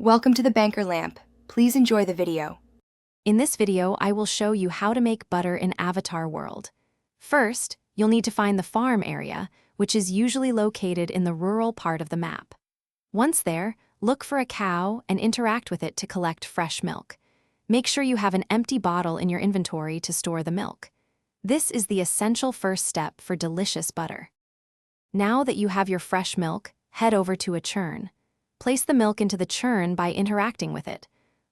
Welcome to the Banker Lamp. Please enjoy the video. In this video, I will show you how to make butter in Avatar World. First, you'll need to find the farm area, which is usually located in the rural part of the map. Once there, look for a cow and interact with it to collect fresh milk. Make sure you have an empty bottle in your inventory to store the milk. This is the essential first step for delicious butter. Now that you have your fresh milk, head over to a churn. Place the milk into the churn by interacting with it.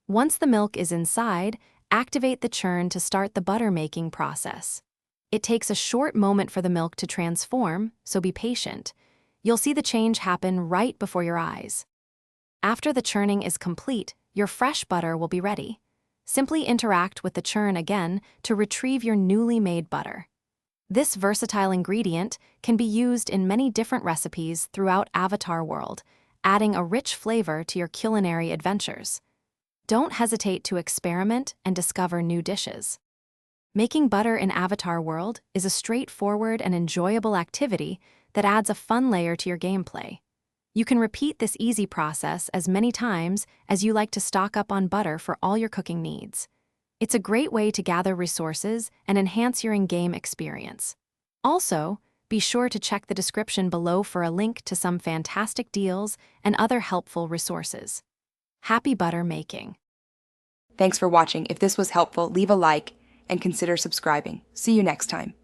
Once the milk is inside, activate the churn to start the butter-making process. It takes a short moment for the milk to transform, so be patient. You'll see the change happen right before your eyes. After the churning is complete, your fresh butter will be ready. Simply interact with the churn again to retrieve your newly made butter. This versatile ingredient can be used in many different recipes throughout Avatar World, adding a rich flavor to your culinary adventures. Don't hesitate to experiment and discover new dishes. Making butter in Avatar World is a straightforward and enjoyable activity that adds a fun layer to your gameplay. You can repeat this easy process as many times as you like to stock up on butter for all your cooking needs. It's a great way to gather resources and enhance your in-game experience. Also, be sure to check the description below for a link to some fantastic deals and other helpful resources. Happy butter making! Thanks for watching. If this was helpful, leave a like and consider subscribing. See you next time.